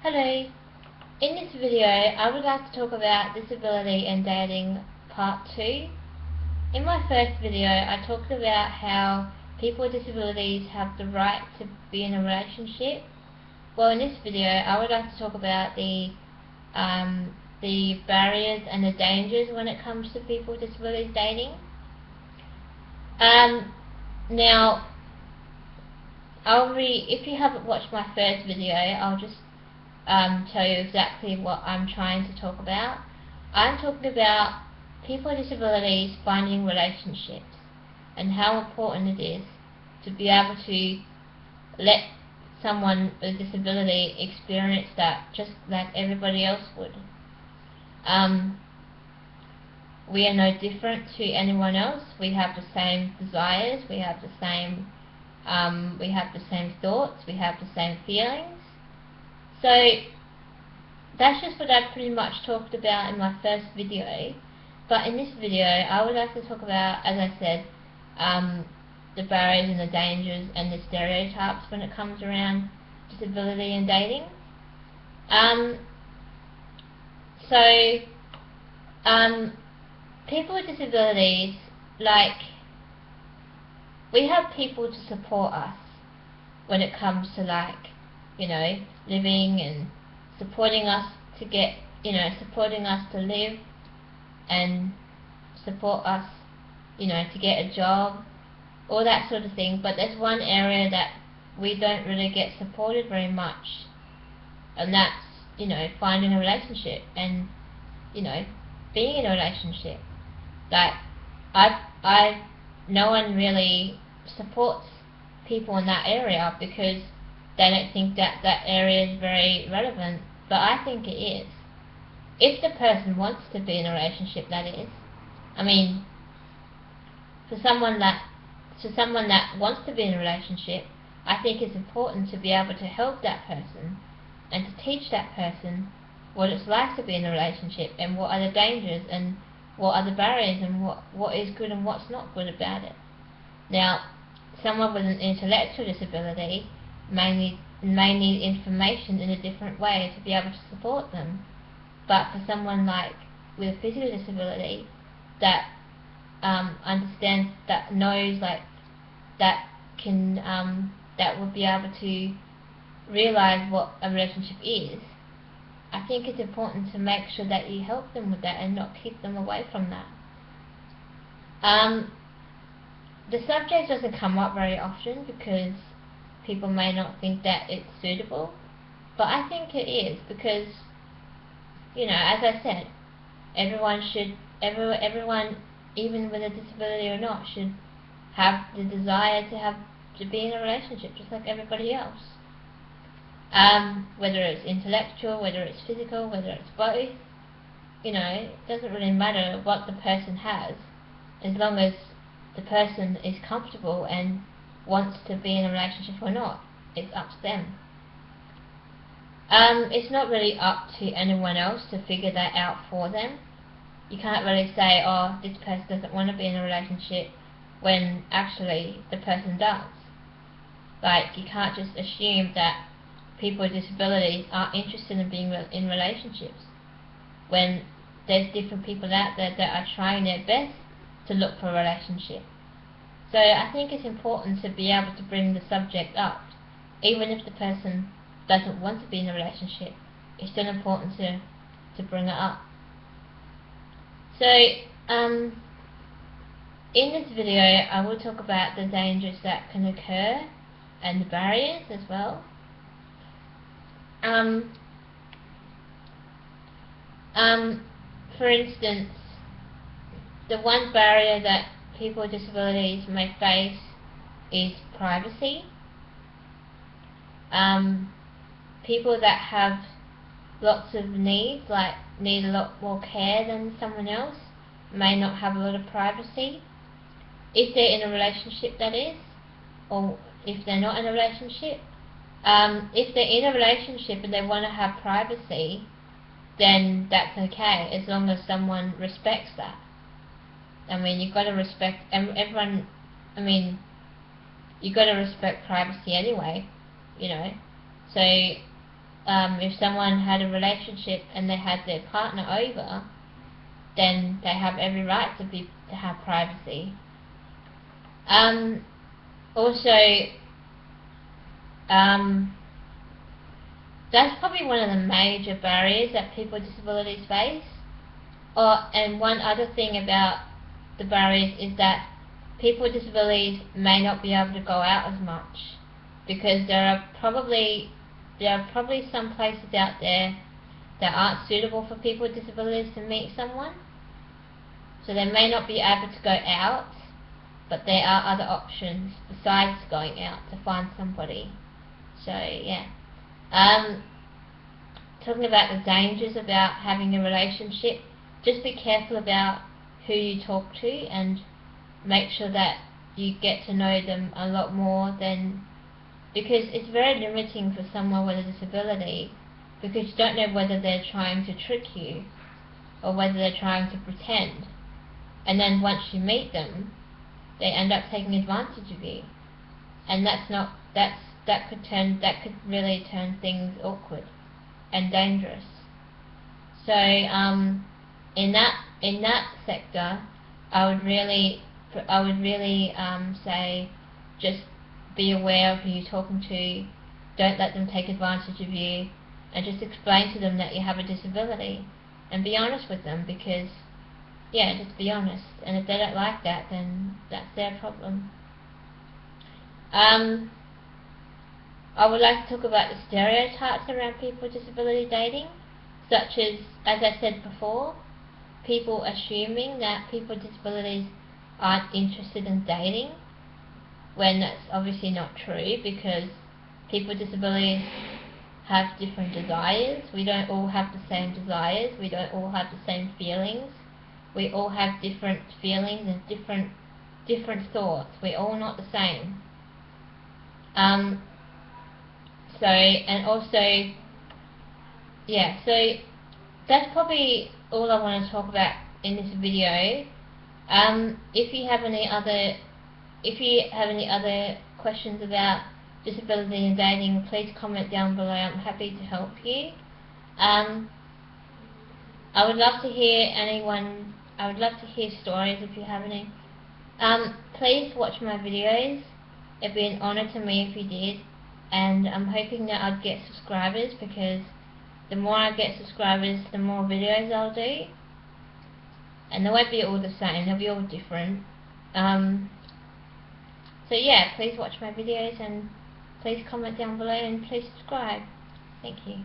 Hello. In this video, I would like to talk about disability and dating part 2. In my first video, I talked about how people with disabilities have the right to be in a relationship. Well, in this video, I would like to talk about the barriers and the dangers when it comes to people with disabilities dating. Now, if you haven't watched my first video, I'll just tell you exactly what I'm trying to talk about. I'm talking about people with disabilities finding relationships and how important it is to be able to let someone with a disability experience that just like everybody else would. We are no different to anyone else. We have the same desires, we have the same thoughts, we have the same feelings. So that's just what I pretty much talked about in my first video. But in this video, I would like to talk about, as I said, the barriers and the dangers and the stereotypes when it comes around disability and dating. People with disabilities, we have people to support us when it comes to living and supporting us to live and support us, to get a job, all that sort of thing. But there's one area that we don't really get supported very much, and that's, finding a relationship and, being in a relationship. No one really supports people in that area because they don't think that that area is very relevant, but I think it is. If the person wants to be in a relationship, that is. I mean, for someone that wants to be in a relationship, I think it's important to be able to help that person and to teach that person what it's like to be in a relationship and what are the dangers and what are the barriers and what is good and what's not good about it. Now, someone with an intellectual disability may need information in a different way to be able to support them. But for someone with a physical disability that understands, that knows, that would be able to realize what a relationship is, I think it's important to make sure that you help them with that and not keep them away from that. The subject doesn't come up very often because people may not think that it's suitable, but I think it is because, as I said, everyone, even with a disability or not, should have the desire to be in a relationship just like everybody else. Whether it's intellectual, whether it's physical, whether it's both, it doesn't really matter what the person has, as long as the person is comfortable and wants to be in a relationship or not. It's up to them. It's not really up to anyone else to figure that out for them. You can't really say, oh, this person doesn't want to be in a relationship, when actually the person does. You can't just assume that people with disabilities are interested in being in relationships when there's different people out there that are trying their best to look for a relationship. So I think it's important to be able to bring the subject up, even if the person doesn't want to be in a relationship. It's still important to bring it up. So in this video, I will talk about the dangers that can occur and the barriers as well. For instance, the one barrier that people with disabilities may face is privacy. People that have lots of needs, need a lot more care than someone else, may not have a lot of privacy. If they're in a relationship, that is, or if they're not in a relationship. If they're in a relationship and they want to have privacy, then that's okay, as long as someone respects that. I mean, you've got to respect everyone. I mean, you've got to respect privacy anyway, So if someone had a relationship and they had their partner over, then they have every right to have privacy. Also, that's probably one of the major barriers that people with disabilities face. And one other thing about the barriers is that people with disabilities may not be able to go out as much, because there are probably some places out there that aren't suitable for people with disabilities to meet someone. So they may not be able to go out, but there are other options besides going out to find somebody. So yeah. Talking about the dangers about having a relationship, just be careful about who you talk to and make sure that you get to know them a lot more than, because it's very limiting for someone with a disability, because you don't know whether they're trying to trick you or whether they're trying to pretend, and then once you meet them they end up taking advantage of you, and that could really turn things awkward and dangerous. So in that sector, I would really say, just be aware of who you're talking to, don't let them take advantage of you, and just explain to them that you have a disability, and be honest with them, because yeah, just be honest, and if they don't like that, then that's their problem. I would like to talk about the stereotypes around people with disability dating, such as I said before, people assuming that people with disabilities aren't interested in dating, when that's obviously not true, because people with disabilities have different desires. We don't all have the same desires, we don't all have the same feelings, we all have different feelings and different thoughts. We're all not the same. So that's probably all I want to talk about in this video. If you have any other questions about disability and dating, please comment down below. I'm happy to help you. I would love to hear stories if you have any. Please watch my videos. It'd be an honor to me if you did, and I'm hoping that I'd get subscribers, because the more I get subscribers, the more videos I'll do, and they won't be all the same, they'll be all different. So yeah, please watch my videos, and please comment down below, and please subscribe. Thank you.